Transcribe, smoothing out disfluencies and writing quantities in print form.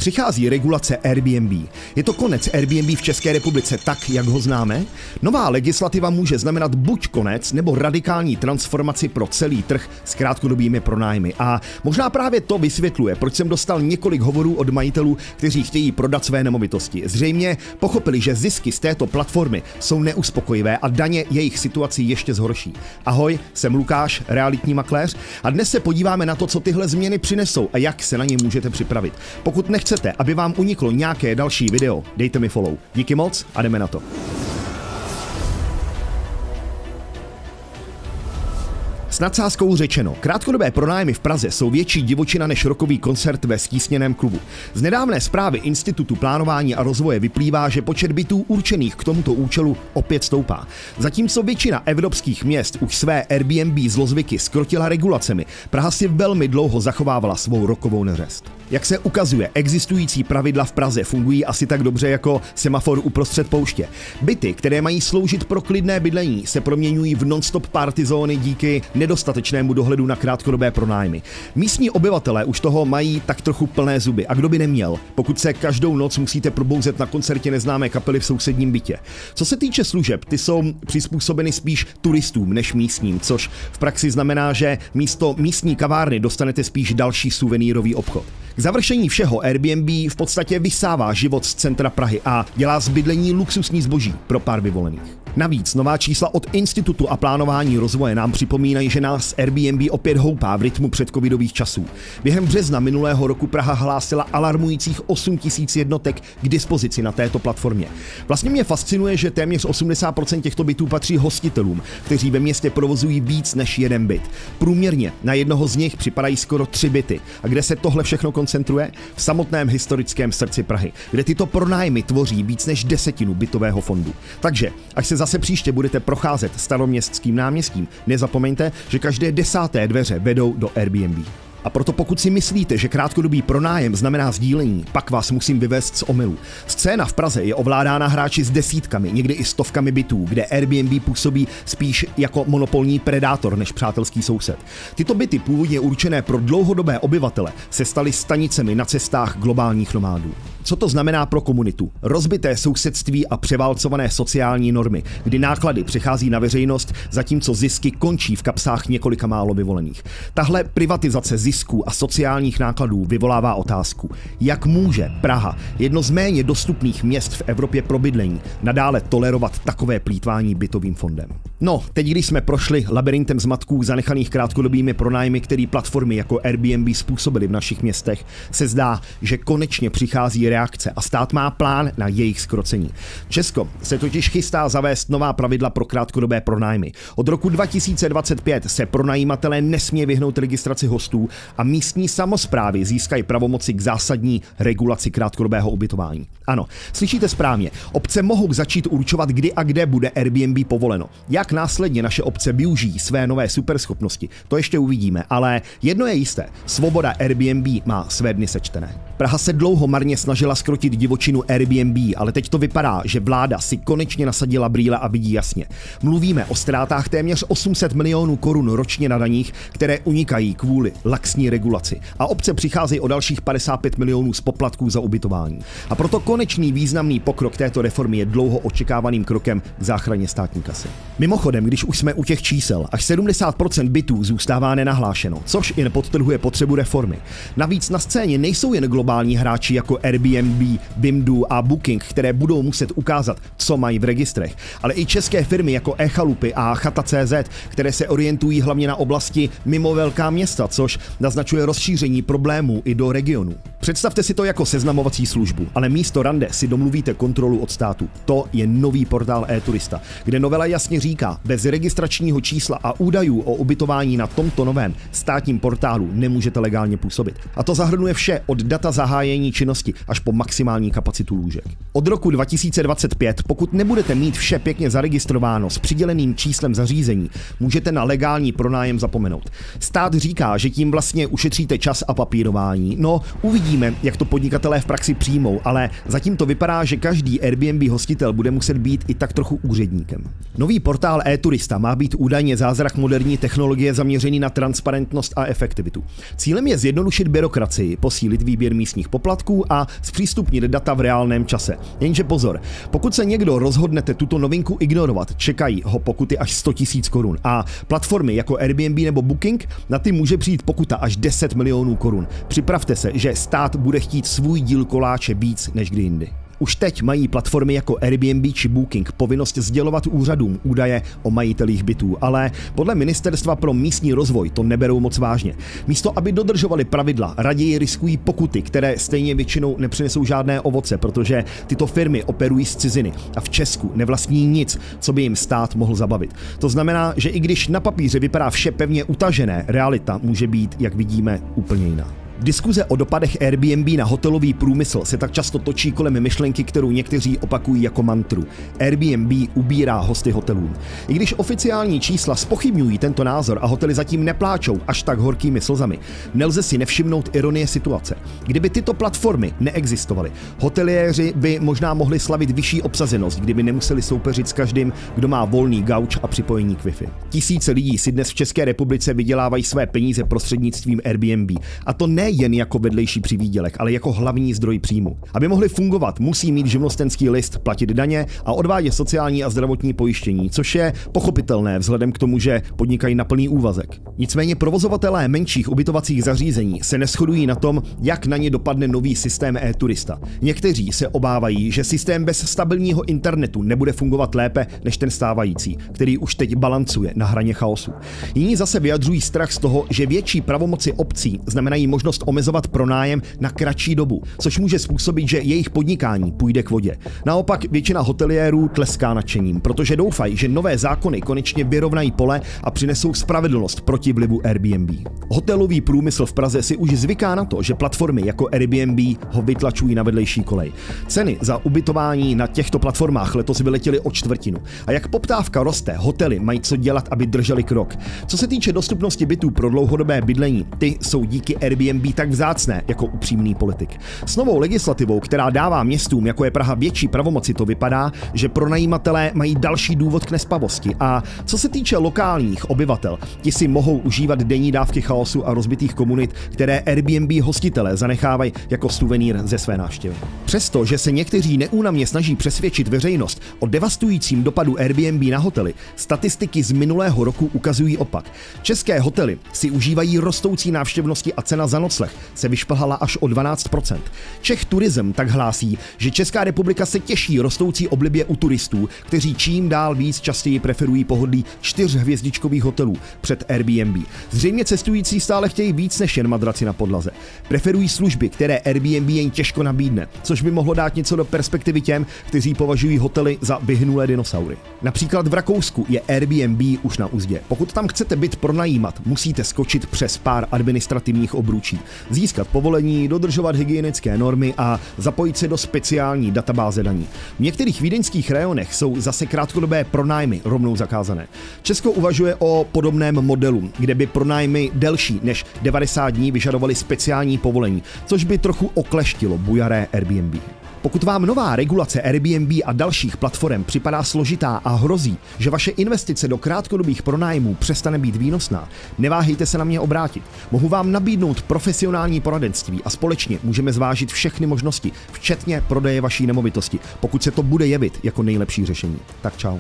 Přichází regulace Airbnb. Je to konec Airbnb v České republice tak, jak ho známe? Nová legislativa může znamenat buď konec, nebo radikální transformaci pro celý trh s krátkodobými pronájmy. A možná právě to vysvětluje, proč jsem dostal několik hovorů od majitelů, kteří chtějí prodat své nemovitosti. Zřejmě pochopili, že zisky z této platformy jsou neuspokojivé a daně jejich situaci ještě zhorší. Ahoj, jsem Lukáš, realitní makléř, a dnes se podíváme na to, co tyhle změny přinesou a jak se na ně můžete připravit. Pokud nechcete, aby vám uniklo nějaké další video, dejte mi follow. Díky moc a jdeme na to. S nadsázkou řečeno, krátkodobé pronájmy v Praze jsou větší divočina než rockový koncert ve stísněném klubu. Z nedávné zprávy Institutu plánování a rozvoje vyplývá, že počet bytů určených k tomuto účelu opět stoupá. Zatímco většina evropských měst už své Airbnb zlozvyky zkrotila regulacemi, Praha si velmi dlouho zachovávala svou rockovou neřest. Jak se ukazuje, existující pravidla v Praze fungují asi tak dobře jako semafor uprostřed pouště. Byty, které mají sloužit pro klidné bydlení, se proměňují v non-stop party zóny díky nedostatečnému dohledu na krátkodobé pronájmy. Místní obyvatelé už toho mají tak trochu plné zuby. A kdo by neměl, pokud se každou noc musíte probouzet na koncertě neznámé kapely v sousedním bytě. Co se týče služeb, ty jsou přizpůsobeny spíš turistům než místním, což v praxi znamená, že místo místní kavárny dostanete spíš další suvenýrový obchod. K završení všeho Airbnb v podstatě vysává život z centra Prahy a dělá z bydlení luxusní zboží pro pár vyvolených. Navíc nová čísla od Institutu a plánování rozvoje nám připomínají, že nás Airbnb opět houpá v rytmu předcovidových časů. Během března minulého roku Praha hlásila alarmujících 8 000 jednotek k dispozici na této platformě. Vlastně mě fascinuje, že téměř 80% těchto bytů patří hostitelům, kteří ve městě provozují víc než jeden byt. Průměrně na jednoho z nich připadají skoro 3 byty. A kde se tohle všechno koncentruje? V samotném historickém srdci Prahy, kde tyto pronájmy tvoří víc než 1/10 bytového fondu. Takže, až se zase příště budete procházet Staroměstským náměstím, nezapomeňte, že každé 10. dveře vedou do Airbnb. A proto pokud si myslíte, že krátkodobý pronájem znamená sdílení, pak vás musím vyvést z omylu. Scéna v Praze je ovládána hráči s desítkami, někdy i stovkami bytů, kde Airbnb působí spíš jako monopolní predátor než přátelský soused. Tyto byty, původně určené pro dlouhodobé obyvatele, se staly stanicemi na cestách globálních nomádů. Co to znamená pro komunitu? Rozbité sousedství a převálcované sociální normy, kdy náklady přechází na veřejnost, zatímco zisky končí v kapsách několika málo vyvolených. Tahle privatizace zisků a sociálních nákladů vyvolává otázku, jak může Praha, jedno z méně dostupných měst v Evropě pro bydlení, nadále tolerovat takové plýtvání bytovým fondem. No, teď když jsme prošli labirintem zmatků zanechaných krátkodobými pronájmy, který platformy jako Airbnb způsobily v našich městech, se zdá, že konečně přichází reakce a stát má plán na jejich zkrocení. Česko se totiž chystá zavést nová pravidla pro krátkodobé pronájmy. Od roku 2025 se pronajímatelé nesmí vyhnout registraci hostů a místní samosprávy získají pravomoci k zásadní regulaci krátkodobého ubytování. Ano, slyšíte správně. Obce mohou začít určovat, kdy a kde bude Airbnb povoleno. Jak následně naše obce využijí své nové superschopnosti, to ještě uvidíme, ale jedno je jisté, svoboda Airbnb má své dny sečtené. Praha se dlouho marně snažila zkrotit divočinu Airbnb, ale teď to vypadá, že vláda si konečně nasadila brýle a vidí jasně. Mluvíme o ztrátách téměř 800 milionů korun ročně na daních, které unikají kvůli laxní regulaci. A obce přicházejí o dalších 55 milionů z poplatků za ubytování. A proto konečný významný pokrok této reformy je dlouho očekávaným krokem k záchraně státní kasy. Mimochodem, když už jsme u těch čísel, až 70% bytů zůstává nenahlášeno, což jen podtrhuje potřebu reformy. Navíc na scéně nejsou jen globální hráči jako Airbnb, Bimdu a Booking, které budou muset ukázat, co mají v registrech, ale i české firmy jako eChalupy a Chata.cz, které se orientují hlavně na oblasti mimo velká města, což naznačuje rozšíření problémů i do regionu. Představte si to jako seznamovací službu, ale místo rande si domluvíte kontrolu od státu. To je nový portál eTurista, kde novela jasně říká, bez registračního čísla a údajů o ubytování na tomto novém státním portálu nemůžete legálně působit. A to zahrnuje vše od data zahájení činnosti až po maximální kapacitu lůžek. Od roku 2025, pokud nebudete mít vše pěkně zaregistrováno s přiděleným číslem zařízení, můžete na legální pronájem zapomenout. Stát říká, že tím vlastně ušetříte čas a papírování. No, uvidíme, jak to podnikatelé v praxi přijmou, ale zatím to vypadá, že každý Airbnb hostitel bude muset být i tak trochu úředníkem. Nový portál e-turista má být údajně zázrak moderní technologie zaměřený na transparentnost a efektivitu. Cílem je zjednodušit byrokracii, posílit výběr místních poplatků a zpřístupnit data v reálném čase. Jenže pozor, pokud se někdo rozhodnete tuto novinku ignorovat, čekají ho pokuty až 100 000 korun a platformy jako Airbnb nebo Booking, na ty může přijít pokuta až 10 milionů korun. Připravte se, že stát bude chtít svůj díl koláče víc než kdy jindy. Už teď mají platformy jako Airbnb či Booking povinnost sdělovat úřadům údaje o majitelích bytů, ale podle Ministerstva pro místní rozvoj to neberou moc vážně. Místo aby dodržovali pravidla, raději riskují pokuty, které stejně většinou nepřinesou žádné ovoce, protože tyto firmy operují z ciziny a v Česku nevlastní nic, co by jim stát mohl zabavit. To znamená, že i když na papíře vypadá vše pevně utažené, realita může být, jak vidíme, úplně jiná. Diskuze o dopadech Airbnb na hotelový průmysl se tak často točí kolem myšlenky, kterou někteří opakují jako mantru. Airbnb ubírá hosty hotelům. I když oficiální čísla zpochybňují tento názor a hotely zatím nepláčou až tak horkými slzami, nelze si nevšimnout ironie situace. Kdyby tyto platformy neexistovaly, hoteliéři by možná mohli slavit vyšší obsazenost, kdyby nemuseli soupeřit s každým, kdo má volný gauč a připojení k Wi-Fi. Tisíce lidí si dnes v České republice vydělávají své peníze prostřednictvím Airbnb, a to ne jen jako vedlejší přivýdělek, ale jako hlavní zdroj příjmu. Aby mohli fungovat, musí mít živnostenský list, platit daně a odvádět sociální a zdravotní pojištění, což je pochopitelné vzhledem k tomu, že podnikají na plný úvazek. Nicméně provozovatelé menších ubytovacích zařízení se neshodují na tom, jak na ně dopadne nový systém e-turista. Někteří se obávají, že systém bez stabilního internetu nebude fungovat lépe než ten stávající, který už teď balancuje na hraně chaosu. Jiní zase vyjadřují strach z toho, že větší pravomoci obcí znamenají možnost omezovat pronájem na kratší dobu, což může způsobit, že jejich podnikání půjde k vodě. Naopak většina hoteliérů tleská nadšením, protože doufají, že nové zákony konečně vyrovnají pole a přinesou spravedlnost proti vlivu Airbnb. Hotelový průmysl v Praze si už zvyká na to, že platformy jako Airbnb ho vytlačují na vedlejší kolej. Ceny za ubytování na těchto platformách letos vyletěly o čtvrtinu. A jak poptávka roste, hotely mají co dělat, aby drželi krok. Co se týče dostupnosti bytů pro dlouhodobé bydlení, ty jsou díky Airbnb tak vzácné jako upřímný politik. S novou legislativou, která dává městům, jako je Praha, větší pravomoci, to vypadá, že pronajímatelé mají další důvod k nespavosti. A co se týče lokálních obyvatel, ti si mohou užívat denní dávky chaosu a rozbitých komunit, které Airbnb hostitelé zanechávají jako suvenýr ze své návštěvy. Přesto, že se někteří neúnavně snaží přesvědčit veřejnost o devastujícím dopadu Airbnb na hotely, statistiky z minulého roku ukazují opak. České hotely si užívají rostoucí návštěvnosti a cena za nocleh se vyšplhala až o 12%. Czech Tourism tak hlásí, že Česká republika se těší rostoucí oblibě u turistů, kteří čím dál víc častěji preferují pohodlí 4hvězdičkových hotelů před Airbnb. Zřejmě cestující stále chtějí víc než jen madraci na podlaze. Preferují služby, které Airbnb jen těžko nabídne, což by mohlo dát něco do perspektivy těm, kteří považují hotely za vyhnulé dinosaury. Například v Rakousku je Airbnb už na uzdě. Pokud tam chcete byt pronajímat, musíte skočit přes pár administrativních obručí, získat povolení, dodržovat hygienické normy a zapojit se do speciální databáze daní. V některých vídeňských rajonech jsou zase krátkodobé pronájmy rovnou zakázané. Česko uvažuje o podobném modelu, kde by pronájmy delší než 90 dní vyžadovaly speciální povolení, což by trochu okleštilo bujaré Airbnb. Pokud vám nová regulace Airbnb a dalších platform připadá složitá a hrozí, že vaše investice do krátkodobých pronájmů přestane být výnosná, neváhejte se na mě obrátit. Mohu vám nabídnout profesionální poradenství a společně můžeme zvážit všechny možnosti, včetně prodeje vaší nemovitosti, pokud se to bude jevit jako nejlepší řešení. Tak čau.